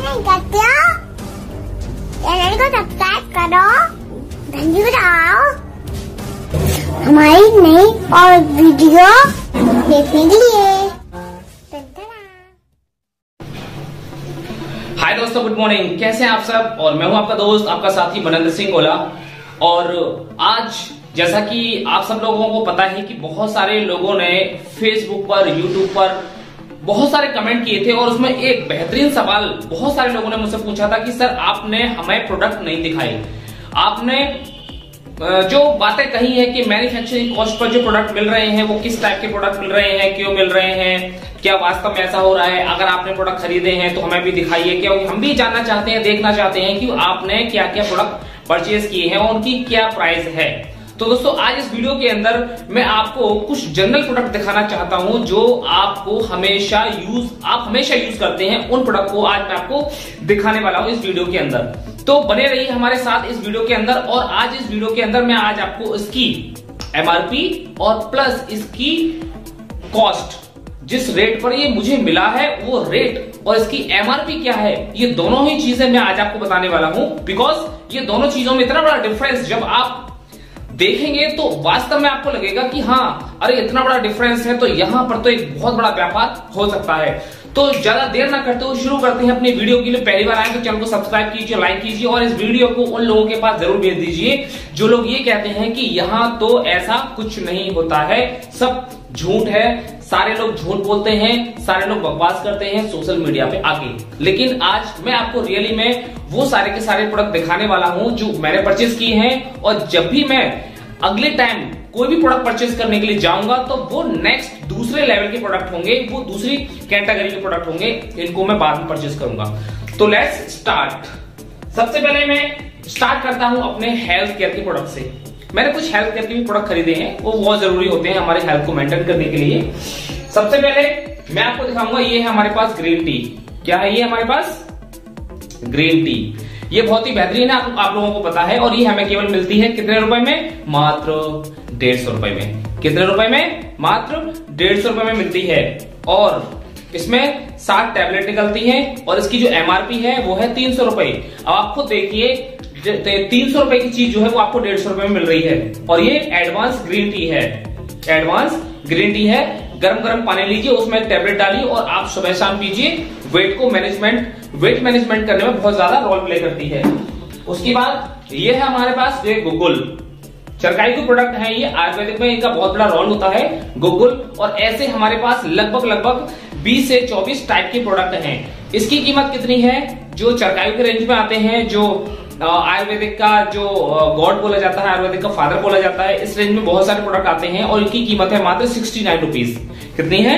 नहीं करते हो, चैनल को सब्सक्राइब करो, घंटी बजाओ हमारी नई और वीडियो देखने के लिए। हाय दोस्तों, गुड मॉर्निंग। कैसे हैं आप सब? और मैं हूं आपका दोस्त, आपका साथी बनेंद्र सिंह गोला। और आज जैसा कि आप सब लोगों को पता है कि बहुत सारे लोगों ने फेसबुक पर, यूट्यूब पर बहुत सारे कमेंट किए थे और उसमें एक बेहतरीन सवाल बहुत सारे लोगों ने मुझसे पूछा था कि सर आपने हमें प्रोडक्ट नहीं दिखाई, आपने जो बातें कही है कि मैन्युफैक्चरिंग कॉस्ट पर जो प्रोडक्ट मिल रहे हैं वो किस टाइप के प्रोडक्ट मिल रहे हैं, क्यों मिल रहे हैं, क्या वास्तव में ऐसा हो रहा है, अगर आपने प्रोडक्ट खरीदे हैं तो हमें भी दिखाइए, क्योंकि हम भी जानना चाहते हैं, देखना चाहते हैं कि आपने क्या क्या प्रोडक्ट परचेज किए हैं और उनकी क्या प्राइस है। तो दोस्तों आज इस वीडियो के अंदर मैं आपको कुछ जनरल प्रोडक्ट दिखाना चाहता हूं जो आपको आप हमेशा यूज करते हैं, उन प्रोडक्ट को आज मैं आपको दिखाने वाला हूं इस वीडियो के अंदर। तो बने रहिए हमारे साथ इस वीडियो के अंदर। और आज इस वीडियो के अंदर मैं आज आपको इसकी एमआरपी और प्लस इसकी कॉस्ट, जिस रेट पर ये मुझे मिला है वो रेट और इसकी एमआरपी क्या है, ये दोनों ही चीजें मैं आज आपको बताने वाला हूं। बिकॉज ये दोनों चीजों में इतना बड़ा डिफरेंस जब आप देखेंगे तो वास्तव में आपको लगेगा कि हाँ, अरे इतना बड़ा डिफरेंस है तो यहां पर तो एक बहुत बड़ा व्यापार हो सकता है। तो ज्यादा देर ना करते हुए शुरू करते हैं अपनी वीडियो के लिए। पहली बार आए तो चैनल को सब्सक्राइब कीजिए, लाइक कीजिए और इस वीडियो को उन लोगों के पास जरूर भेज दीजिए जो लोग ये कहते हैं कि यहां तो ऐसा कुछ नहीं होता है, सब झूठ है, सारे लोग झूठ बोलते हैं, सारे लोग बकवास करते हैं सोशल मीडिया पे आके। लेकिन आज मैं आपको रियली में वो सारे के सारे प्रोडक्ट दिखाने वाला हूं जो मैंने परचेज किए हैं। और जब भी मैं अगले टाइम कोई भी प्रोडक्ट परचेज करने के लिए जाऊंगा तो वो नेक्स्ट दूसरे लेवल के प्रोडक्ट होंगे, वो दूसरी कैटेगरी के प्रोडक्ट होंगे, इनको मैं बाद में परचेज करूंगा। तो लेट्स स्टार्ट। सबसे पहले मैं स्टार्ट करता हूं अपने हेल्थ केयर के प्रोडक्ट से। मैंने कुछ हेल्थ केयर के भी प्रोडक्ट खरीदे हैं, वो बहुत जरूरी होते हैं हमारे हेल्थ को मेंटेन करने के लिए। सबसे पहले मैं आपको दिखाऊंगा, ये है हमारे पास ग्रीन टी। क्या है ये हमारे पास? Green tea. ये बहुत ही बेहतरीन है, आप लोगों को पता है। और ये हमें केवल मिलती है कितने रुपए में? मात्र 150 रुपए में। कितने रुपए में? मात्र 150 रुपए में मिलती है। और इसमें 60 टैबलेट निकलती हैं और इसकी जो एमआरपी है वो है 300 रुपए। अब आप खुद देखिए 300 रुपए की चीज जो है वो आपको 150 रुपए में मिल रही है। और ये एडवांस ग्रीन टी है, एडवांस ग्रीन टी है। गरम गरम पानी लीजिए, उसमें एक टैबलेट डालिए और आप सुबह शाम पीजिए। वेट मैनेजमेंट करने में बहुत ज्यादा रोल प्ले करती है। उसके बाद ये है हमारे पास ये गुगुल, चरकाई के प्रोडक्ट है ये, आयुर्वेदिक में इनका बहुत बड़ा रोल होता है गुगुल। और ऐसे हमारे पास लगभग 20 से 24 टाइप के प्रोडक्ट हैं। इसकी कीमत कितनी है? जो चरकाई के रेंज में आते हैं, जो आयुर्वेदिक का जो गॉड बोला जाता है, आयुर्वेदिक का फादर बोला जाता है, इस रेंज में बहुत सारे प्रोडक्ट आते हैं और इनकी कीमत है मात्र 69 रुपीज। कितनी है?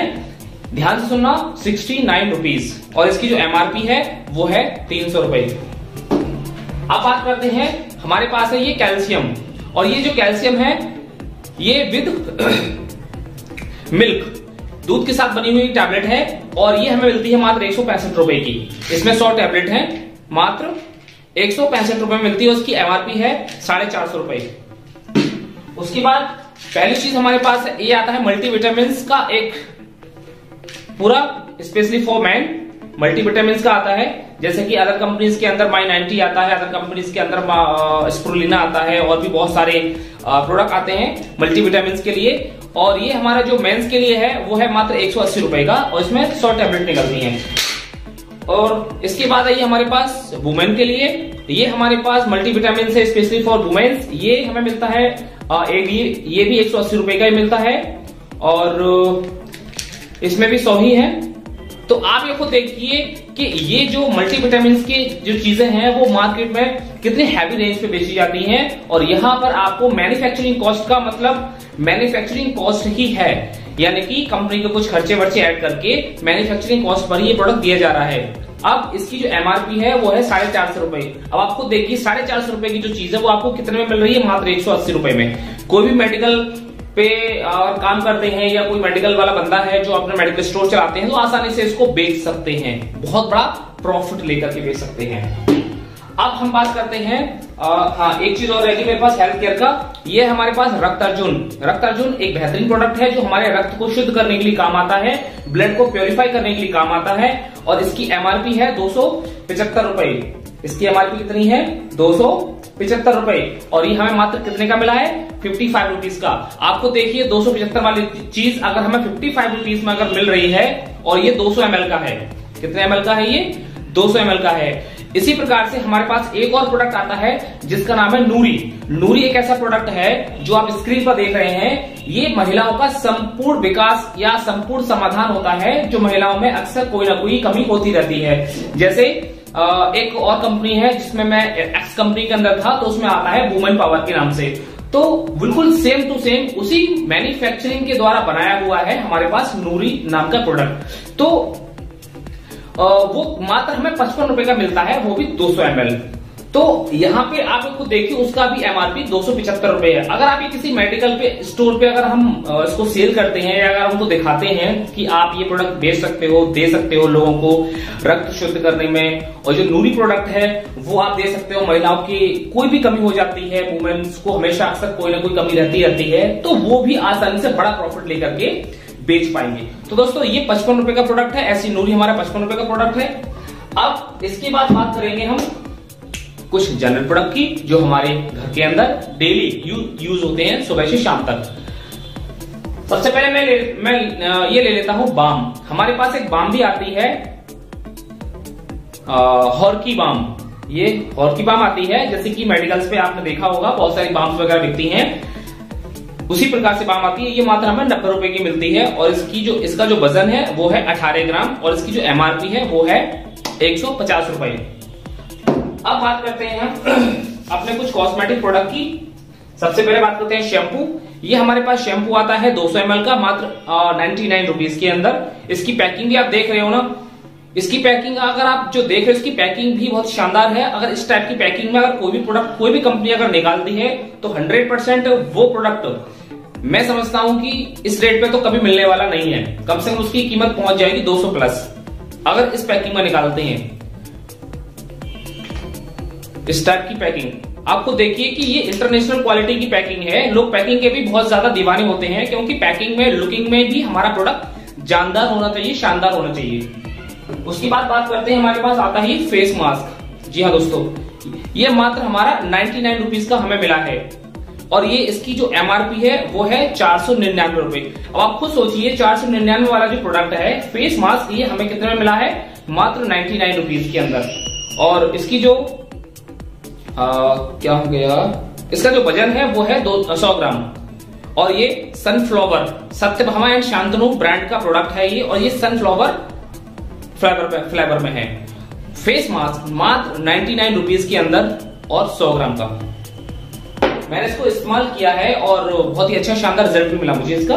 ध्यान से सुनना, 69 रुपीज। और इसकी जो एमआरपी है वो है 300 रुपए। अब बात करते हैं, हमारे पास है ये कैल्शियम। और ये जो कैल्शियम है ये विद मिल्क, दूध के साथ बनी हुई टैबलेट है और ये हमें मिलती है मात्र 165 रुपए की। इसमें 100 टैबलेट है, मात्र 165 रुपए में मिलती है। उसकी एमआरपी है 450 रुपए। उसके बाद पहली चीज हमारे पास ये आता है मल्टीविटामिन का एक पूरा स्पेशली फॉर मैन मल्टीविटामिन का आता है। जैसे कि अदर कंपनीज के अंदर माई 90 आता है, अदर कंपनीज के अंदर स्प्रुलिना आता है और भी बहुत सारे प्रोडक्ट आते हैं मल्टीविटामिन के लिए। और ये हमारा जो मेंस के लिए है वो है मात्र 180 रुपए का और इसमें 100 टैबलेट निकलती हैं। और इसके बाद है ये हमारे पास वुमेन के लिए, ये हमारे पास मल्टीविटामिन से स्पेशली फॉर वुमेन्स, ये हमें मिलता है ये भी 180 रुपए का ही मिलता है और इसमें भी 100 ही है। तो आप ये खुद देखिए कि ये जो मल्टीविटामिन की जो चीजें हैं वो मार्केट में कितने हैवी रेंज पे बेची जाती हैं। और यहां पर आपको मैन्युफैक्चरिंग कॉस्ट का मतलब मैन्युफैक्चरिंग कॉस्ट ही है, यानी कि कंपनी को कुछ खर्चे वर्चे ऐड करके मैन्युफैक्चरिंग कॉस्ट पर ये प्रोडक्ट दिया जा रहा है। अब इसकी जो एमआरपी है वो है 450 रुपए। अब आप खुद देखिए 450 रुपए की जो चीज है वो आपको कितने में मिल रही है? मात्र 180 रुपए में। कोई भी मेडिकल पे काम करते हैं या कोई मेडिकल वाला बंदा है जो अपना मेडिकल स्टोर चलाते हैं तो आसानी से इसको बेच सकते हैं, बहुत बड़ा प्रॉफिट लेकर के बेच सकते हैं। अब हम बात करते हैं हाँ, एक चीज और रहेगी मेरे पास हेल्थ केयर का। ये हमारे पास रक्त अर्जुन। रक्त अर्जुन एक बेहतरीन प्रोडक्ट है जो हमारे रक्त को शुद्ध करने के लिए काम आता है, ब्लड को प्योरीफाई करने के लिए काम आता है। और इसकी एमआरपी है 275 रुपए। इसकी एमआरपी कितनी है? 275 रुपए। और ये हमें मात्र कितने का मिला है? 55 रुपीज का। आपको देखिए 275 वाली चीज अगर हमें 55 रुपीज में अगर मिल रही है और ये 200 ml का है। कितने ml का है ये? 200 ml का है। इसी प्रकार से हमारे पास एक और प्रोडक्ट आता है जिसका नाम है नूरी। नूरी एक ऐसा प्रोडक्ट है जो आप स्क्रीन पर देख रहे हैं। ये महिलाओं का संपूर्ण विकास या संपूर्ण समाधान होता है जो महिलाओं में अक्सर कोई ना कोई कमी होती रहती है। जैसे एक और कंपनी है जिसमें मैं एक्स कंपनी के अंदर था, तो उसमें आता है वुमेन पावर के नाम से। तो बिल्कुल सेम टू सेम उसी मैन्युफैक्चरिंग के द्वारा बनाया हुआ है हमारे पास नूरी नाम का प्रोडक्ट। तो वो मात्र हमें 55 रुपए का मिलता है, वो भी 200 ml। तो यहाँ पे आप खुद देखिए उसका भी एमआरपी 275 रुपए है। अगर आप ये किसी मेडिकल पे स्टोर पे अगर हम इसको सेल करते हैं या अगर हमको दिखाते हैं कि आप ये प्रोडक्ट बेच सकते हो, दे सकते हो लोगों को रक्त शुद्ध करने में, और जो नूरी प्रोडक्ट है वो आप दे सकते हो, महिलाओं की कोई भी कमी हो जाती है, वुमेन्स को हमेशा अक्सर कोई ना कोई कमी रहती है, तो वो भी आसानी से बड़ा प्रॉफिट लेकर के बेच पाएंगे। तो दोस्तों ये 55 रुपए का प्रोडक्ट है। ऐसी नूरी हमारा 55 रुपए का प्रोडक्ट है। अब इसके बाद बात करेंगे हम कुछ जनरल प्रोडक्ट की जो हमारे घर के अंदर डेली यूज होते हैं सुबह से शाम तक। सबसे पहले मैं ये ले लेता हूं बाम। हमारे पास एक बाम भी आती है हॉर्की बाम। ये हॉर्की बाम आती है, जैसे कि मेडिकल्स पे आपने देखा होगा बहुत सारी बाम्स वगैरह बिकती हैं, उसी प्रकार से बाम आती है। ये मात्र हमें 90 रुपए की मिलती है और इसका जो वजन है वो है 18 ग्राम और इसकी जो एमआरपी है वो है 150 रुपए। अब बात करते हैं हम अपने कुछ कॉस्मेटिक प्रोडक्ट की। सबसे पहले बात करते हैं शैम्पू। ये हमारे पास शैम्पू आता है 200 ml का मात्र 99 रुपीज के अंदर। इसकी पैकिंग भी आप देख रहे हो ना, इसकी पैकिंग अगर आप जो देख रहे हो इसकी पैकिंग भी बहुत शानदार है। अगर इस टाइप की पैकिंग में अगर कोई भी प्रोडक्ट कोई भी कंपनी अगर निकालती है तो 100% वो प्रोडक्ट मैं समझता हूं कि इस रेट पे तो कभी मिलने वाला नहीं है। कम से कम उसकी कीमत पहुंच जाएगी 200 प्लस अगर इस पैकिंग में निकालते हैं। इस टाइप की पैकिंग आपको देखिए कि ये इंटरनेशनल क्वालिटी की पैकिंग है। लोग पैकिंग के भी बहुत ज्यादा दीवाने होते हैं क्योंकि पैकिंग में लुकिंग में भी हमारा प्रोडक्ट जानदार होना चाहिए, शानदार होना चाहिए। उसके बाद बात करते हैं हमारे पास आता है फेस मास्क। जी हाँ दोस्तों, ये मात्र हमारा 99 रुपीज का हमें मिला है और ये इसकी जो एमआरपी है वो है 499 रुपए। अब आप खुद सोचिए 499 वाला जो प्रोडक्ट है फेस मास्क, ये हमें कितने में मिला है? मात्र 99 रुपीज के अंदर। और इसकी जो क्या हो गया, इसका जो वजन है वो है 100 ग्राम और ये sunflower Satyabhama and Shantanu brand का प्रोडक्ट है ये, और ये सनफ्लावर फ्लेवर में है। फेस मास्क मात्र 99 रुपीज के अंदर और 100 ग्राम का। मैंने इसको इस्तेमाल किया है और बहुत ही अच्छा शानदार रिजल्ट भी मिला मुझे इसका।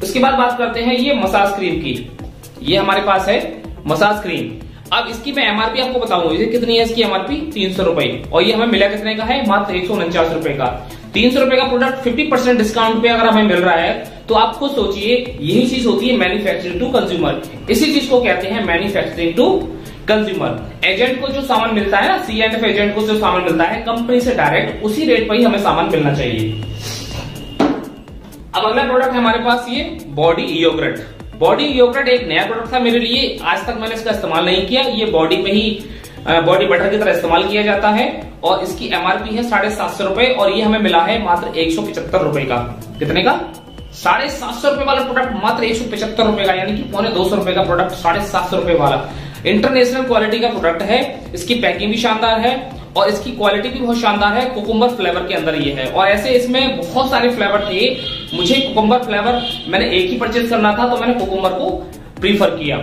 उसके बाद बात करते हैं ये मसाज क्रीम की। ये हमारे पास है मसाज क्रीम। अब इसकी मैं एमआरपी आपको बताऊंगा, ये कितनी है इसकी एमआरपी? 300 रुपए और ये हमें मिला कितने का है? मात्र 149 रुपए का। 300 रुपए का प्रोडक्ट 50% डिस्काउंट पे अगर हमें मिल रहा है तो आप खुद सोचिए, यही चीज होती है मैन्युफैक्चरिंग टू कंज्यूमर। इसी चीज को कहते हैं मैन्युफैक्चरिंग टू कंज्यूमर। एजेंट को जो सामान मिलता है ना, C&F एजेंट को जो सामान मिलता है कंपनी से डायरेक्ट, उसी रेट पर ही हमें सामान मिलना चाहिए। अब अगला प्रोडक्ट है हमारे पास ये बॉडी योगर्ट। बॉडी योगर्ट एक नया प्रोडक्ट था मेरे लिए, आज तक मैंने इसका इस्तेमाल नहीं किया। ये बॉडी में ही बॉडी बटर की तरह इस्तेमाल किया जाता है और इसकी एमआरपी है 750 रुपए और ये हमें मिला है मात्र 175 रुपए का। कितने का? 750 रुपए वाला प्रोडक्ट मात्र 175 रुपए का, यानी कि 250 रुपए का प्रोडक्ट 750 रुपए वाला। इंटरनेशनल क्वालिटी का प्रोडक्ट है। इसकी पैकिंग भी शानदार है और इसकी क्वालिटी भी बहुत शानदार है। कुकुम्बर फ्लेवर के अंदर ये है और ऐसे इसमें बहुत सारे फ्लेवर थे। मुझे कुकुम्बर फ्लेवर मैंने एक ही परचेज करना था तो मैंने कुकुम्बर को प्रीफर किया,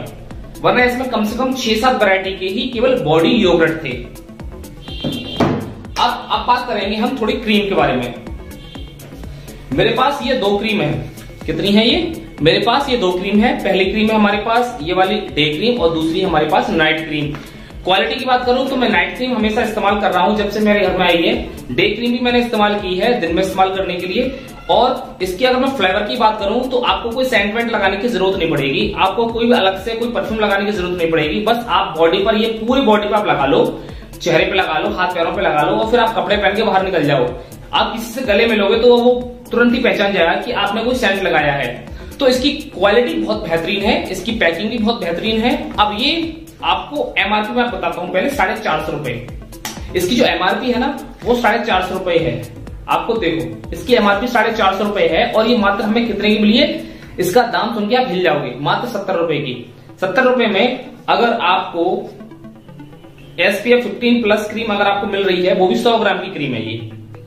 वरना इसमें कम से कम 6-7 वैरायटी के ही केवल बॉडी योगर्ट थे। अब बात करेंगे हम थोड़ी क्रीम के बारे में। मेरे पास ये 2 क्रीम है। कितनी है ये? मेरे पास ये 2 क्रीम है। पहली क्रीम है हमारे पास ये वाली डे क्रीम और दूसरी हमारे पास नाइट क्रीम। क्वालिटी की बात करूं तो मैं नाइट क्रीम हमेशा इस्तेमाल कर रहा हूं जब से मेरे घर में आई है। डे क्रीम भी मैंने इस्तेमाल की है दिन में इस्तेमाल करने के लिए। और इसकी अगर मैं फ्लेवर की बात करूं तो आपको कोई सेंट लगाने की जरूरत नहीं पड़ेगी, आपको कोई भी अलग से कोई परफ्यूम लगाने की जरूरत नहीं पड़ेगी। बस आप बॉडी पर, ये पूरी बॉडी पर आप लगा लो, चेहरे पे लगा लो, हाथ पैरों पे लगा लो और फिर आप कपड़े पहन के बाहर निकल जाओ। आप किसी से गले मिलोगे तो वो तुरंत ही पहचान जाएगा कि आपने कोई सेंट लगाया है। तो इसकी क्वालिटी बहुत बेहतरीन है, इसकी पैकिंग भी बहुत बेहतरीन है। अब ये आपको एमआरपी में बताता हूं पहले, 450 रुपए। इसकी जो एमआरपी है ना वो 450 रुपए है। आपको देखो इसकी एमआरपी 450 रुपए है और ये मात्र हमें कितने की मिली है, इसका दाम सुन के आप हिल जाओगे, मात्र 70 रुपए की। 70 रुपए में अगर आपको SPF 15+ क्रीम अगर आपको मिल रही है, वो भी 100 ग्राम की क्रीम है, ये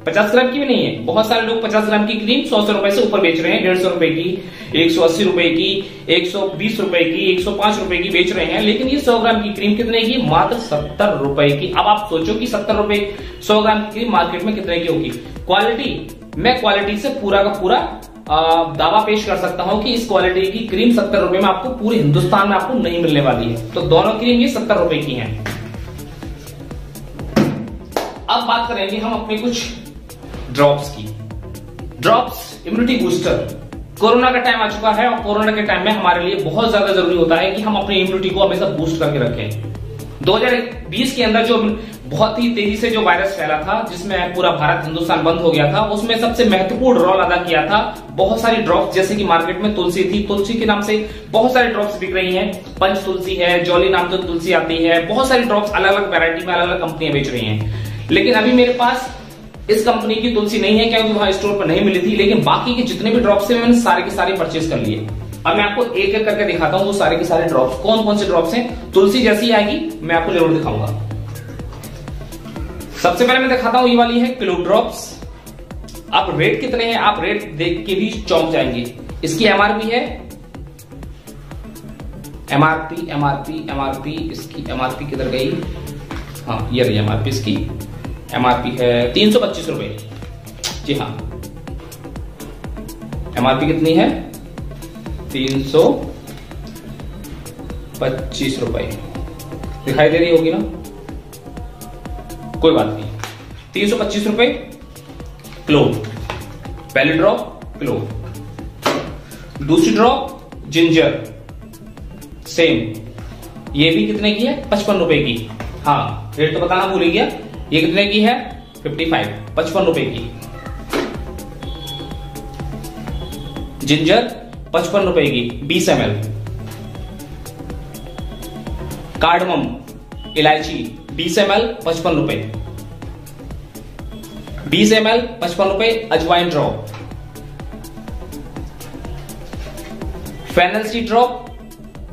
50 ग्राम की भी नहीं है। बहुत सारे लोग 50 ग्राम की क्रीम 100 रुपए से ऊपर बेच रहे हैं, 150 रुपए की, 180 रुपए की, 120 रुपए की, 105 रुपए की बेच रहे हैं। लेकिन ये 100 ग्राम की क्रीम कितने की, मात्र 70 रुपए की। अब आप सोचो कि 70 रुपए 100 ग्राम की क्रीम मार्केट में कितने की होगी। क्वालिटी, मैं क्वालिटी से पूरा का पूरा दावा पेश कर सकता हूं कि इस क्वालिटी की क्रीम 70 रुपए में आपको पूरे हिंदुस्तान में आपको नहीं मिलने वाली है। तो दोनों क्रीम ये 70 रुपए की हैं। अब बात करेंगे हम अपने कुछ ड्रॉप्स की। Drops immunity booster. कोरोना का टाइम आ चुका है और कोरोना के टाइम में हमारे लिए बहुत ज्यादा जरूरी होता है कि हम अपनी इम्यूनिटी को हमेशा बूस्ट करके रखें। 2020 के अंदर जो बहुत ही तेजी से जो वायरस फैला था, जिसमें पूरा भारत हिंदुस्तान बंद हो गया था, उसमें सबसे महत्वपूर्ण रोल अदा किया था बहुत सारी ड्रॉप्स। जैसे कि मार्केट में तुलसी थी, तुलसी के नाम से बहुत सारी ड्रॉप्स बिक रही हैं। पंच तुलसी है, जॉली नाम से तुलसी आती है, बहुत सारी ड्रॉप्स अलग अलग वैरायटी में अलग अलग कंपनियां बेच रही हैं। लेकिन अभी मेरे पास इस कंपनी की तुलसी नहीं है क्योंकि वहां स्टोर पर नहीं मिली थी। लेकिन बाकी के जितने भी ड्रॉप्स हैं मैंने सारे के सारे परचेज कर लिए। अब मैं आपको एक एक करके दिखाता हूं वो सारे के सारे ड्रॉप्स कौन कौन से ड्रॉप्स हैं। तुलसी जैसी आएगी मैं आपको जरूर दिखाऊंगा। सबसे पहले मैं दिखाता हूं ये वाली है क्लो ड्रॉप्स। आप रेट कितने हैं, आप रेट देख के भी चौंक जाएंगे। इसकी एमआरपी है, एमआरपी इसकी एमआरपी किधर गई, हाँ ये रही एमआरपी। इसकी एमआरपी है 325 रुपए। जी हाँ, एमआरपी कितनी है, 325 रुपए। दिखाई दे रही होगी ना, कोई बात नहीं। 325 रुपए क्लोव, पहली ड्रॉप क्लोव, दूसरी ड्रॉप जिंजर, सेम, ये भी कितने की है, 55 रुपए की। हाँ रेट तो बताना भूल गया, ये कितने की है, 55 रुपए की। जिंजर 55 रुपए की, 20 ml। कार्डमम इलायची 20 ml 55 रुपए, 20 ml 55 रुपए। अजवाइन ड्रॉप, फेनल सी ड्रॉप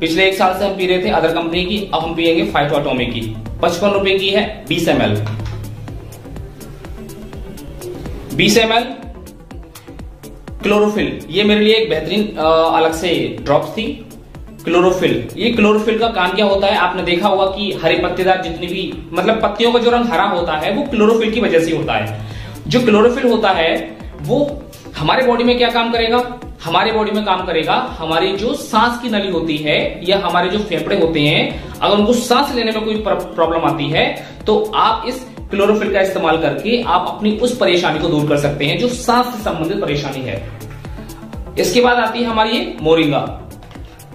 पिछले 1 साल से हम पी रहे थे अदर कंपनी की, अब हम पिएंगे फाइटोटोमी की, 55 रुपए की है, 20 ml। 20 ml क्लोरोफिल, ये मेरे लिए एक बेहतरीन अलग से ड्रॉप्स थी। क्लोरोफिल, ये क्लोरोफिल का काम क्या होता है, आपने देखा होगा कि हरे पत्तेदार जितनी भी मतलब पत्तियों का जो रंग हरा होता है वो क्लोरोफिल की वजह से होता है। जो क्लोरोफिल होता है वो हमारे बॉडी में क्या काम करेगा, हमारे बॉडी में काम करेगा हमारी जो सांस की नली होती है या हमारे जो फेफड़े होते हैं, अगर उनको सांस लेने में कोई प्रॉब्लम आती है तो आप इस क्लोरोफिल का इस्तेमाल करके आप अपनी उस परेशानी को दूर कर सकते हैं जो सांस से संबंधित परेशानी है। इसके बाद आती है हमारी ये मोरिंगा,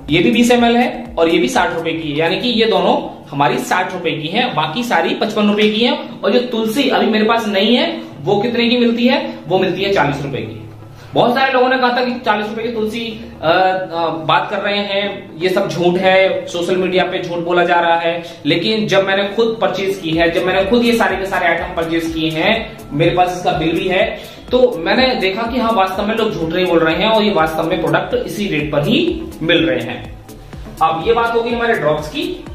ये भी 20 ml है और ये भी 60 रुपए की है, यानी कि ये दोनों हमारी 60 रुपए की है, बाकी सारी 55 रुपए की है। और जो तुलसी अभी मेरे पास नहीं है वो कितने की मिलती है, वो मिलती है 40 रुपए की। बहुत सारे लोगों ने कहा था कि 40 रुपए की तुलसी बात कर रहे हैं, ये सब झूठ है, सोशल मीडिया पे झूठ बोला जा रहा है। लेकिन जब मैंने खुद परचेज की है, जब मैंने खुद ये सारे के सारे आइटम परचेज किए हैं, मेरे पास इसका बिल भी है, तो मैंने देखा कि हाँ वास्तव में लोग झूठ नहीं बोल रहे हैं और ये वास्तव में प्रोडक्ट इसी रेट पर ही मिल रहे हैं। अब ये बात होगी हमारे ड्रॉप्स की,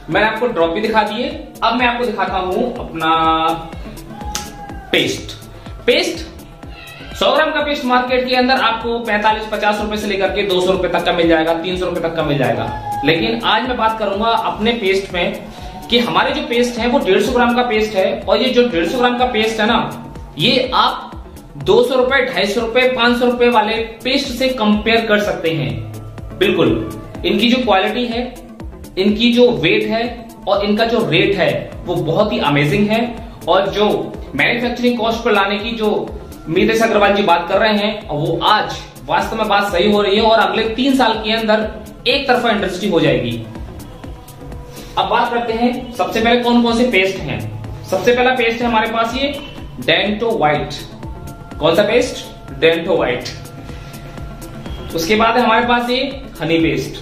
मैंने आपको ड्रॉप भी दिखा दिए। अब मैं आपको दिखाता हूं अपना पेस्ट। 100 ग्राम का पेस्ट मार्केट के अंदर आपको 45-50 रुपए से लेकर के 200 रुपए तक का मिल जाएगा, 300 रुपए तक का मिल जाएगा। लेकिन आज मैं बात करूंगा अपने पेस्ट में कि हमारे जो पेस्ट है वो 150 ग्राम का पेस्ट है। और ये जो 150 ग्राम का पेस्ट है ना, ये आप 200 रुपए, 250 रुपए, 500 रुपए वाले पेस्ट से कंपेयर कर सकते हैं। बिल्कुल, इनकी जो क्वालिटी है, इनकी जो वेट है और इनका जो रेट है वो बहुत ही अमेजिंग है। और जो मैन्युफैक्चरिंग कॉस्ट पर लाने की जो मितेश अग्रवाल जी बात कर रहे हैं, वो आज वास्तव में बात सही हो रही है और अगले 3 साल के अंदर एक तरफा इंडस्ट्री हो जाएगी। अब बात करते हैं सबसे पहले कौन कौन से पेस्ट हैं। सबसे पहला पेस्ट है हमारे पास ये डेंटो व्हाइट। कौन सा पेस्ट? Dento white. उसके बाद है हमारे पास ये हनी पेस्ट।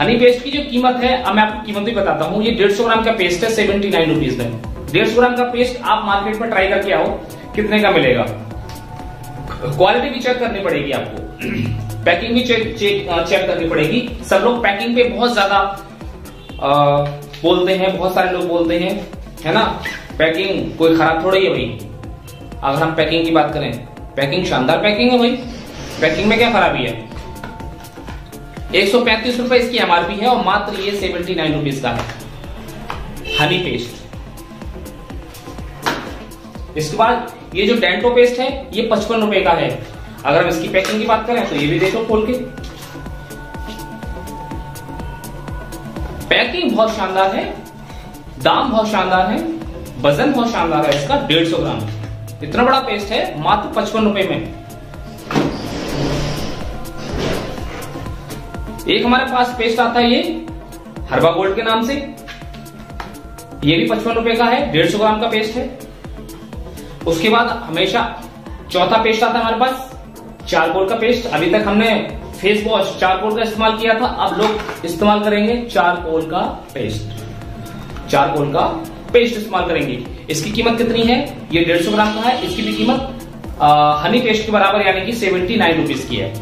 हनी पेस्ट की जो कीमत है, अब मैं आपको कीमत भी बताता हूं। ये 150 ग्राम का पेस्ट है 79 रुपीज में। 150 ग्राम का पेस्ट आप मार्केट में ट्राई करके आओ कितने का मिलेगा। क्वालिटी भी चेक करनी पड़ेगी आपको, पैकिंग भी चेक करनी पड़ेगी। सब लोग पैकिंग पे बहुत ज्यादा बोलते हैं, बहुत सारे लोग बोलते हैं, है ना, पैकिंग कोई खराब थोड़ी है भाई। अगर हम पैकिंग की बात करें, पैकिंग शानदार पैकिंग है भाई, पैकिंग में क्या खराबी है। 135 रुपए इसकी एमआरपी है और मात्र ये 79 रुपीज का है हनी पेस्ट। इसके बाद ये जो डेंटो पेस्ट है ये 55 रुपए का है। अगर हम इसकी पैकिंग की बात करें तो ये भी देखो खोल के, पैकिंग बहुत शानदार है, दाम बहुत शानदार है, वजन बहुत शानदार है इसका 150 ग्राम। इतना बड़ा पेस्ट है मात्र 55 रुपए में। एक हमारे पास पेस्ट आता है ये हर्बा गोल्ड के नाम से, ये भी 55 रुपए का है, 150 ग्राम का पेस्ट है। उसके बाद हमेशा चौथा पेस्ट आता है हमारे पास चारकोल का पेस्ट। अभी तक हमने फेस वॉश चारकोल का इस्तेमाल किया था, अब लोग इस्तेमाल करेंगे चारकोल का पेस्ट। चारकोल का पेस्ट इस्तेमाल करेंगे। इसकी कीमत कितनी है? ये 150 ग्राम का है। इसकी भी कीमत हनी पेस्ट के बराबर यानी कि 79 रुपीज की है।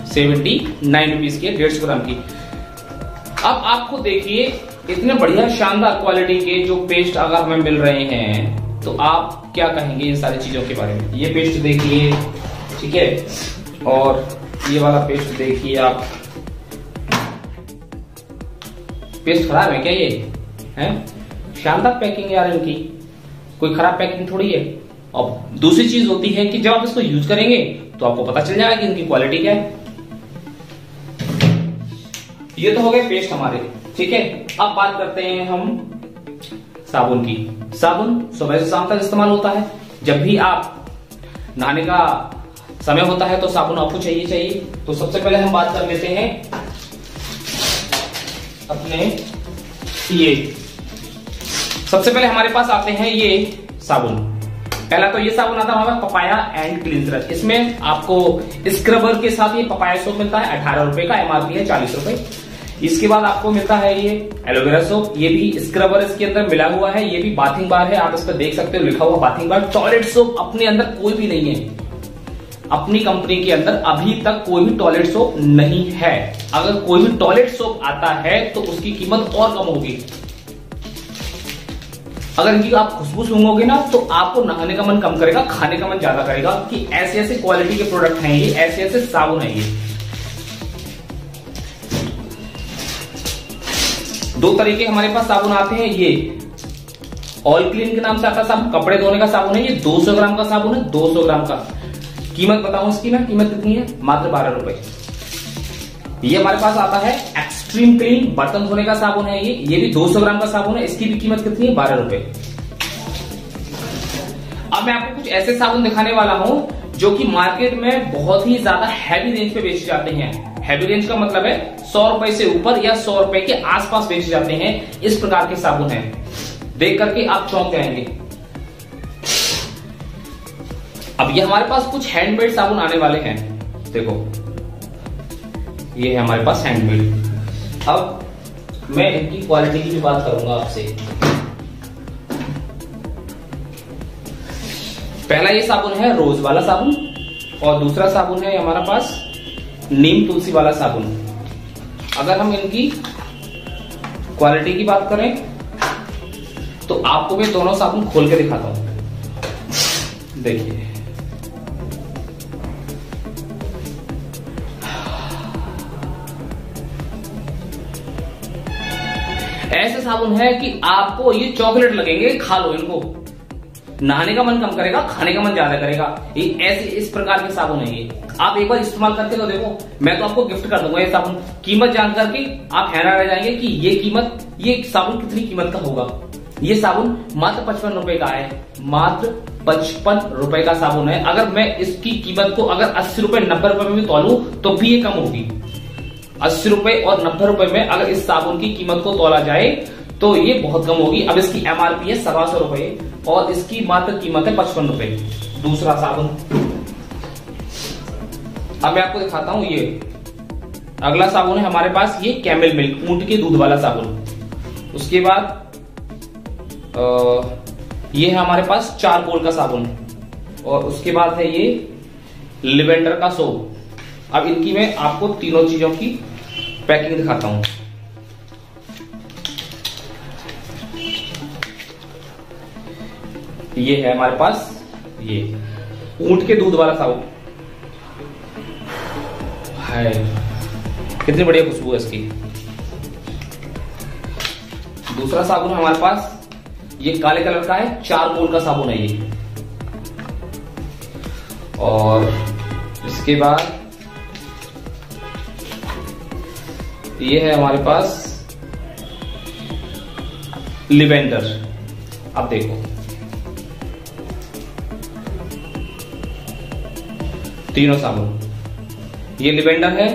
79 रुपीज की है 150 ग्राम की। अब आपको देखिए इतने बढ़िया शानदार क्वालिटी के जो पेस्ट अगर हमें मिल रहे हैं तो आप क्या कहेंगे इन सारी चीजों के बारे में। ये पेस्ट देखिए, ठीक है, और ये वाला पेस्ट देखिए आप। पेस्ट खराब है क्या? ये है शानदार पैकिंग यार इनकी, कोई खराब पैकिंग थोड़ी है। और दूसरी चीज होती है कि जब आप इसको यूज करेंगे तो आपको पता चल जाएगा कि इनकी क्वालिटी क्या है। ये तो हो गए पेस्ट हमारे, ठीक है। अब बात करते हैं हम साबुन की। साबुन सुबह से शाम तक इस्तेमाल होता है। जब भी आप नहाने का समय होता है तो साबुन आपको चाहिए। तो सबसे पहले हम बात कर लेते हैं अपने ये, सबसे पहले हमारे पास आते हैं ये साबुन। पहला तो ये साबुन आता है हमारा पपाया एंड क्लींजर। इसमें आपको स्क्रबर के साथ ये पपाया सोप मिलता है, 18 रुपए का, एमआरपी है 40 रुपए। इसके बाद आपको मिलता है ये एलोवेरा सोप, ये भी स्क्रबर इसके अंदर मिला हुआ है। ये भी बाथिंग बार है, आप इस पर देख सकते हो लिखा हुआ बाथिंग बार। टॉयलेट सोप अपने अंदर कोई भी नहीं है, अपनी कंपनी के अंदर अभी तक कोई भी टॉयलेट सोप नहीं है। अगर कोई भी टॉयलेट सोप आता है तो उसकी कीमत और कम होगी। अगर इनकी आप खुशबू सूंघोगे ना तो आपको नहाने का मन कम करेगा, खाने का मन ज्यादा करेगा कि ऐसे ऐसे क्वालिटी के प्रोडक्ट हैं ये, ऐसे ऐसे साबुन है ये। दो तरीके हमारे पास साबुन आते हैं। ये ऑल क्लीन के नाम से आता है साबुन, कपड़े धोने का साबुन है। ये 200 ग्राम का साबुन है, 200 ग्राम का। कीमत बताऊं इसकी मैं, कीमत कितनी है? मात्र 12 रुपए। ये हमारे पास आता है एक्सट्रीम क्लीन, बर्तन धोने का साबुन है ये भी 200 ग्राम का साबुन है। इसकी भी कीमत कितनी है? 12 रुपए। अब मैं आपको कुछ ऐसे साबुन दिखाने वाला हूं जो कि मार्केट में बहुत ही ज्यादा हैवी रेंज पे बेचे जाते हैं। हैवी रेंज का मतलब है 100 रुपए से ऊपर या 100 रुपए के आसपास बेचे जाते हैं। इस प्रकार के साबुन हैं, देख करके आप चौंक जाएंगे। अब ये हमारे पास कुछ हैंडमेड साबुन आने वाले हैं। देखो ये है हमारे पास हैंडमेड। अब मैं इनकी क्वालिटी की भी बात करूंगा आपसे। पहला ये साबुन है रोज वाला साबुन और दूसरा साबुन है हमारा पास नीम तुलसी वाला साबुन। अगर हम इनकी क्वालिटी की बात करें तो आपको मैं दोनों साबुन खोल के दिखाता हूं। देखिए ऐसे साबुन है कि आपको ये चॉकलेट लगेंगे, खा लो इनको, नहाने का मन कम करेगा, खाने का मन ज्यादा करेगा। ये ऐसे इस प्रकार के साबुन है ये। आप एक बार इस्तेमाल करके तो देखो, मैं तो आपको गिफ्ट कर दूंगा ये साबुन। कीमत जान करके आप हैरान रह जाएंगे कि ये साबुन कितनी कीमत का होगा। ये साबुन मात्र 55 रुपए का है, मात्र 55 रुपए का साबुन है। अगर मैं इसकी कीमत को अगर 80 रुपए 90 रुपए में भी तोलूं तो भी ये कम होगी। 80 रुपए और 90 रुपए में अगर इस साबुन की कीमत को तोला जाए तो ये बहुत कम होगी। अब इसकी एमआरपी है 125 रुपए और इसकी मात्र कीमत है 55 रुपए। दूसरा साबुन अब मैं आपको दिखाता हूं। ये अगला साबुन है हमारे पास, ये कैमल मिल्क, ऊंट के दूध वाला साबुन। उसके बाद ये है हमारे पास चारकोल का साबुन और उसके बाद है ये लिवेंडर का सोप। अब इनकी मैं आपको तीनों चीजों की पैकिंग दिखाता हूं। ये है हमारे पास ये ऊंट के दूध वाला साबुन है, कितनी बढ़िया खुशबू है इसकी। दूसरा साबुन है हमारे पास, ये काले कलर का है, चारकोल का साबुन है ये। और इसके बाद ये है हमारे पास लिवेंडर। अब देखो तीनों साबुन, ये लिवेंडर है,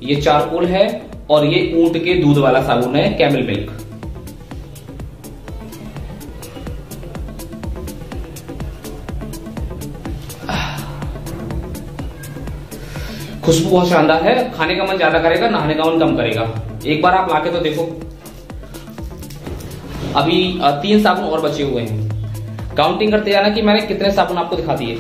ये चारकोल है और ये ऊंट के दूध वाला साबुन है कैमल मिल्क। खुशबू बहुत शानदार है, खाने का मन ज्यादा करेगा, नहाने का मन कम करेगा। एक बार आप लाके तो देखो। अभी 3 साबुन और बचे हुए हैं। काउंटिंग करते जाना कि मैंने कितने साबुन आपको दिखा दिए।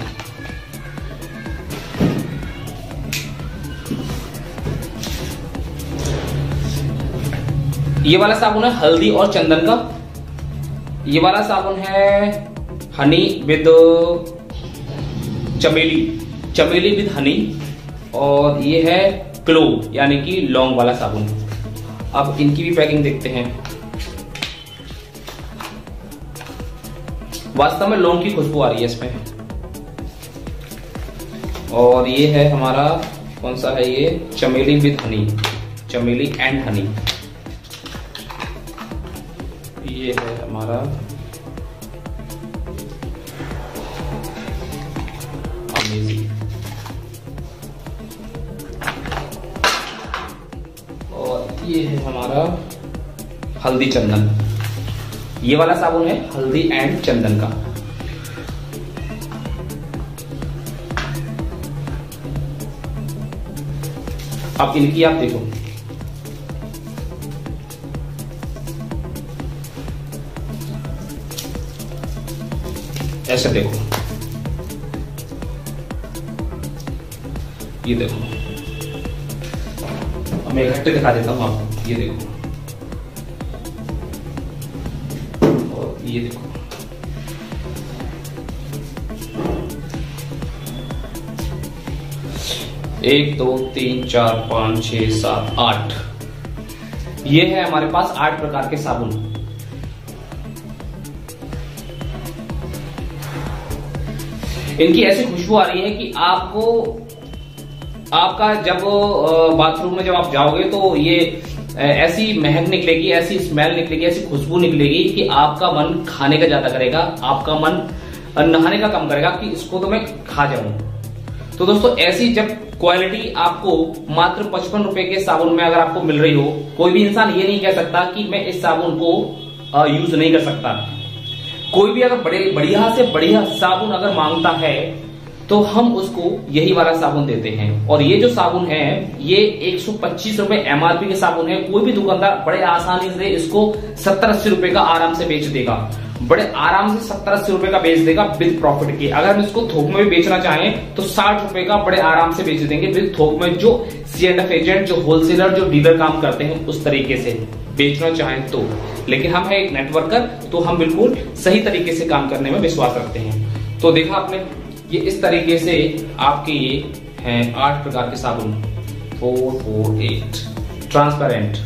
ये वाला साबुन है हल्दी और चंदन का। ये वाला साबुन है हनी विद चमेली विद हनी। और ये है क्लोव यानी कि लौंग वाला साबुन। अब इनकी भी पैकिंग देखते हैं। वास्तव में लौंग की खुशबू आ रही है इसमें। और ये है हमारा कौन सा है, ये चमेली विद हनी, चमेली एंड हनी। ये है हमारा अमेजिंग। और ये है हमारा हल्दी चंदन। ये वाला साबुन है हल्दी एंड चंदन का। अब इनकी आप देखो, ऐसे देखो, ये देखो। अब मैं इकट्ठे दिखा देता हूं आपको। ये देखो और ये देखो। एक, दो, तीन, चार, 5, 6, 7, 8। ये है हमारे पास 8 प्रकार के साबुन। इनकी ऐसी खुशबू आ रही है कि आपका जब बाथरूम में जब आप जाओगे तो ये ऐसी महक निकलेगी, ऐसी स्मेल निकलेगी, ऐसी खुशबू निकलेगी कि आपका मन खाने का ज्यादा करेगा, आपका मन नहाने का कम करेगा कि इसको तो मैं खा जाऊं। तो दोस्तों ऐसी जब क्वालिटी आपको मात्र 55 रुपए के साबुन में अगर आपको मिल रही हो, कोई भी इंसान ये नहीं कह सकता कि मैं इस साबुन को यूज नहीं कर सकता। कोई भी अगर बढ़िया से बढ़िया साबुन अगर मांगता है तो हम उसको यही वाला साबुन देते हैं। और ये जो साबुन है ये 125 रुपए एमआरपी के साबुन है। कोई भी दुकानदार बड़े आसानी से इसको 70-80 रुपए का आराम से बेच देगा, बड़े आराम से 70-80 रुपए का बेच देगा विद प्रॉफिट के। अगर हम इसको थोक में भी बेचना चाहें तो 60 रुपए का बड़े आराम से बेच देंगे विद थोक में। जो C&F एजेंट, जो होलसेलर, जो डीलर काम करते हैं उस तरीके से बेचना चाहें तो। लेकिन हम है एक नेटवर्कर, तो हम बिल्कुल सही तरीके से काम करने में विश्वास रखते हैं। तो देखा आपने, ये इस तरीके से आपके ये हैं 8 प्रकार के साबुन। 448 ट्रांसपेरेंट।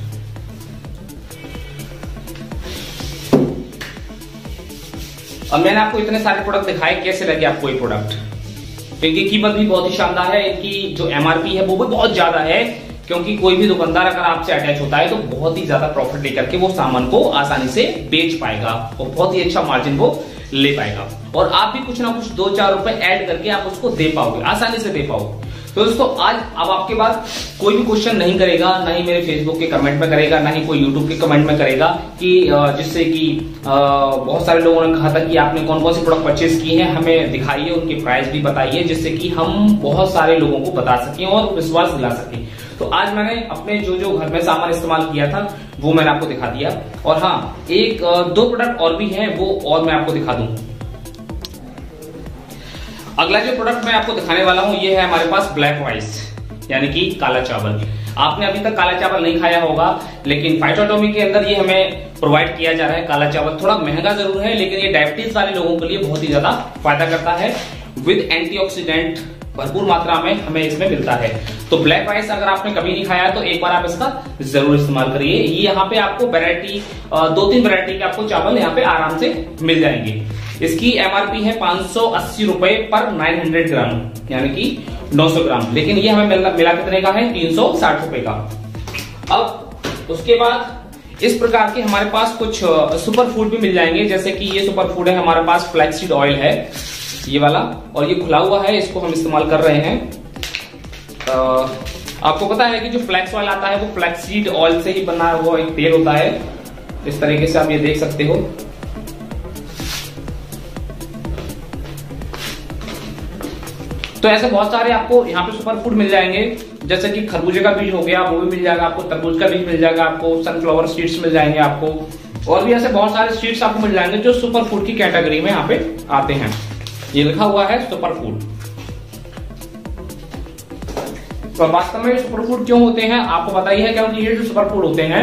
अब मैंने आपको इतने सारे प्रोडक्ट दिखाए, कैसे लगे आपको ये प्रोडक्ट? इनकी कीमत भी बहुत ही शानदार है, इनकी जो एमआरपी है वो भी बहुत ज्यादा है, क्योंकि कोई भी दुकानदार अगर आपसे अटैच होता है तो बहुत ही ज्यादा प्रॉफिट लेकर के वो सामान को आसानी से बेच पाएगा और बहुत ही अच्छा मार्जिन वो ले पाएगा। और आप भी कुछ ना कुछ 2-4 रुपए ऐड करके आप उसको दे पाओगे, आसानी से दे पाओगे। तो दोस्तों आज अब आपके बाद कोई भी क्वेश्चन नहीं करेगा, ना ही मेरे फेसबुक के कमेंट में करेगा, ना ही कोई यूट्यूब के कमेंट में करेगा कि जिससे कि बहुत सारे लोगों ने कहा था कि आपने कौन कौन से प्रोडक्ट परचेज किए हैं, हमें दिखाइए, उनके प्राइस भी बताइए, जिससे कि हम बहुत सारे लोगों को बता सकें और विश्वास दिला सकें। तो आज मैंने अपने जो घर में सामान इस्तेमाल किया था वो मैंने आपको दिखा दिया। और हाँ, एक दो प्रोडक्ट और भी हैं, वो और मैं आपको दिखा दूं। अगला जो प्रोडक्ट मैं आपको दिखाने वाला हूं ये है हमारे पास ब्लैक राइस, यानी कि काला चावल। आपने अभी तक काला चावल नहीं खाया होगा, लेकिन फाइटोटॉमी के अंदर ये हमें प्रोवाइड किया जा रहा है। काला चावल थोड़ा महंगा जरूर है, लेकिन ये डायबिटीज वाले लोगों के लिए बहुत ही ज्यादा फायदा करता है। विद एंटीऑक्सीडेंट भरपूर मात्रा में हमें इसमें मिलता है। तो ब्लैक राइस अगर आपने कभी नहीं खाया तो एक बार आप इसका जरूर इस्तेमाल करिए। ये यहाँ पे आपको वैरायटी 2-3 वैरायटी के आपको चावल यहाँ पे आराम से मिल जाएंगे। इसकी एमआरपी है 580 रुपए पर 900 ग्राम, यानी कि 900 ग्राम, लेकिन ये हमें मिला कितने का है, 360 रुपए का। अब उसके बाद इस प्रकार के हमारे पास कुछ सुपर फूड भी मिल जाएंगे, जैसे कि ये सुपर फूड है हमारे पास, फ्लैक्सीड ऑयल है ये वाला, और ये खुला हुआ है, इसको हम इस्तेमाल कर रहे हैं। आपको पता है कि जो फ्लैक्स ऑयल आता है वो फ्लैक्सीड ऑयल से ही बना हुआ एक तेल होता है। इस तरीके से आप ये देख सकते हो। तो ऐसे बहुत सारे आपको यहाँ पे सुपर फूड मिल जाएंगे, जैसे कि खरबूजे का बीज हो गया, वो भी मिल जाएगा आपको, तरबूज का बीज मिल जाएगा आपको, सनफ्लावर सीड्स मिल जाएंगे आपको, और भी ऐसे बहुत सारे सीड्स आपको मिल जाएंगे जो सुपर फूड की कैटेगरी में यहाँ पे आते हैं। ये लिखा हुआ है सुपर फूड। तो वास्तव में सुपर फूड क्यों होते हैं आपको पता ही है, क्योंकि ये जो सुपर फूड होते हैं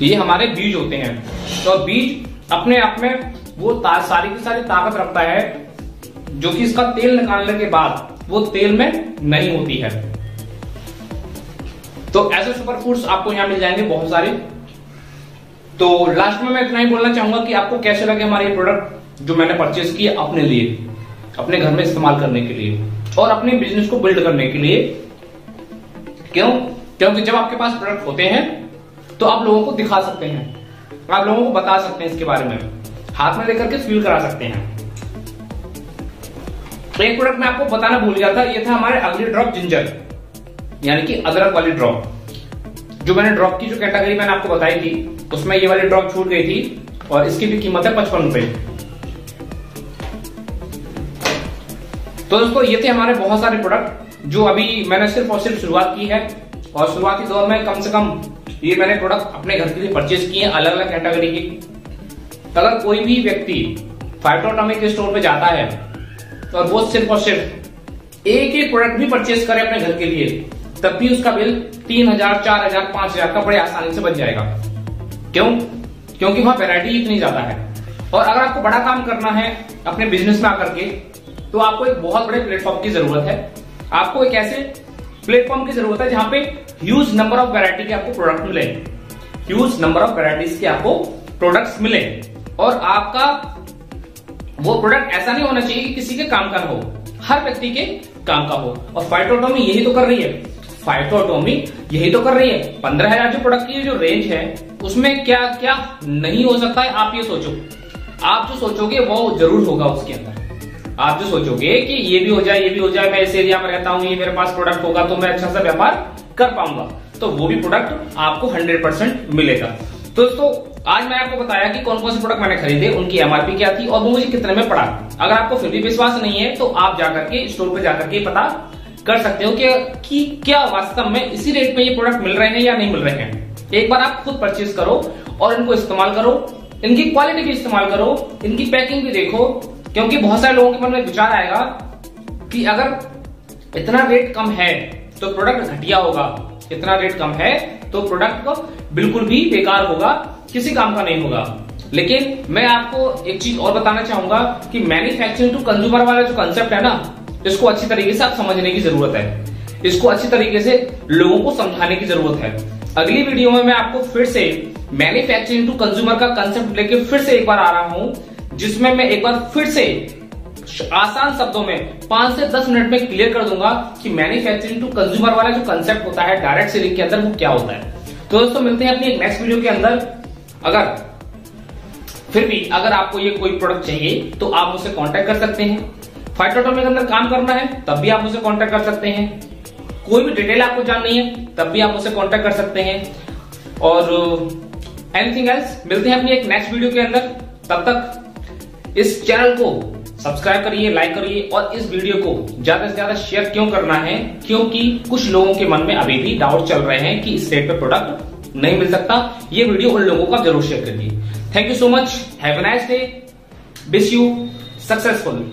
ये हमारे बीज होते हैं। तो बीज अपने आप में वो सारी की सारी ताकत रखता है जो कि इसका तेल निकालने के बाद वो तेल में नहीं होती है। तो ऐसे सुपर फूड्स आपको यहां मिल जाएंगे बहुत सारे। तो लास्ट में मैं इतना ही बोलना चाहूंगा कि आपको कैसे लगे हमारे प्रोडक्ट जो मैंने परचेज किए अपने लिए, अपने घर में इस्तेमाल करने के लिए और अपने बिजनेस को बिल्ड करने के लिए। क्योंकि जब आपके पास प्रोडक्ट होते हैं तो आप लोगों को दिखा सकते हैं, आप लोगों को बता सकते हैं, इसके बारे में हाथ में लेकर के फील करा सकते हैं। एक प्रोडक्ट मैं आपको बताना भूल गया था, ये था हमारे अगली ड्रॉप जिंजर, यानी कि अदरक वाली ड्रॉप। जो मैंने ड्रॉप की जो कैटेगरी मैंने आपको बताई थी उसमें ये वाली ड्रॉप छूट गई थी, और इसकी भी कीमत है 55 रुपए। तो दोस्तों ये थे हमारे बहुत सारे प्रोडक्ट जो अभी मैंने सिर्फ और सिर्फ शुरुआत की है, और शुरुआती दौर में कम से कम ये मैंने प्रोडक्ट अपने घर के लिए परचेज किए अलग अलग कैटेगरी की। अगर कोई भी व्यक्ति फाइटोटॉमी के स्टोर पे जाता है और वो सिर्फ और सिर्फ एक प्रोडक्ट भी परचेज करे अपने घर के लिए, तब भी उसका बिल 3000, 4000, 5000 का बड़े आसानी से बन जाएगा। क्योंकि वहां वैरायटी इतनी ज्यादा है। और अगर आपको बड़ा काम करना है अपने बिजनेस में आकर के, तो आपको एक बहुत बड़े प्लेटफॉर्म की जरूरत है। आपको एक ऐसे प्लेटफॉर्म की जरूरत है जहां पे ह्यूज नंबर ऑफ वैरायटी के आपको प्रोडक्ट मिले, ह्यूज नंबर ऑफ वैरायटीज के आपको प्रोडक्ट्स मिले, और आपका वो प्रोडक्ट ऐसा नहीं होना चाहिए कि किसी के काम का ना हो, हर व्यक्ति के काम का हो। और फाइटोटॉमी यही तो कर रही है, फाइटोटॉमी यही तो कर रही है। 15,000 जो प्रोडक्ट की जो रेंज है उसमें क्या क्या नहीं हो सकता है, आप ये सोचो। आप जो सोचोगे वो जरूर होगा उसके अंदर। आप जो सोचोगे कि ये भी हो जाए, ये भी हो जाए, मैं इस एरिया में रहता हूं, ये मेरे पास प्रोडक्ट होगा तो मैं अच्छा सा व्यापार कर पाऊंगा, तो वो भी प्रोडक्ट आपको 100% मिलेगा। तो दोस्तों आज मैंने आपको बताया कि कौन कौन से प्रोडक्ट मैंने खरीदे, उनकी एमआरपी क्या थी और वो मुझे कितने में पड़ा। अगर आपको फिर भी विश्वास नहीं है तो आप जाकर के स्टोर पे जाकर के पता कर सकते हो कि क्या वास्तव में इसी रेट पे ये प्रोडक्ट मिल रहे हैं या नहीं मिल रहे हैं। एक बार आप खुद परचेज करो और इनको इस्तेमाल करो, इनकी क्वालिटी भी इस्तेमाल करो, इनकी पैकिंग भी देखो, क्योंकि बहुत सारे लोगों के मन में विचार आएगा कि अगर इतना रेट कम है तो प्रोडक्ट घटिया होगा, इतना रेट कम है तो प्रोडक्ट बिल्कुल भी बेकार होगा, किसी काम का नहीं होगा। लेकिन मैं आपको एक चीज और बताना चाहूंगा कि मैन्युफैक्चरिंग टू कंज्यूमर वाला जो कंसेप्ट है ना, इसको अच्छी तरीके से आप समझने की जरूरत है, इसको अच्छी तरीके से लोगों को समझाने की जरूरत है। अगली वीडियो में मैं आपको फिर से मैन्युफैक्चरिंग टू कंज्यूमर का कंसेप्ट लेके फिर से एक बार आ रहा हूं, जिसमें मैं एक बार फिर से आसान शब्दों में 5 से 10 मिनट में क्लियर कर दूंगा कि मैन्युफैक्चरिंग टू कंज्यूमर वाला जो कंसेप्ट होता है डायरेक्ट सेलिंग के अंदर, वो क्या होता है। तो दोस्तों मिलते हैं अपनी एक नेक्स्ट वीडियो के अंदर। अगर फिर भी अगर आपको ये कोई प्रोडक्ट चाहिए तो आप मुझसे कांटेक्ट कर सकते हैं। फाइटोटोमी के अंदर काम करना है तब भी आप मुझसे कांटेक्ट कर सकते हैं। कोई भी डिटेल आपको जाननी है तब भी आप मुझसे कांटेक्ट कर सकते हैं। और एनीथिंग एल्स, मिलते हैं अपनी एक नेक्स्ट वीडियो के अंदर। तब तक इस चैनल को सब्सक्राइब करिए, लाइक करिए और इस वीडियो को ज्यादा से ज्यादा शेयर क्यों करना है, क्योंकि कुछ लोगों के मन में अभी भी डाउट चल रहे हैं कि इस रेट पे प्रोडक्ट नहीं मिल सकता। ये वीडियो उन लोगों का जरूर शेयर करिए। Thank you so much, have a nice day, wish you successful.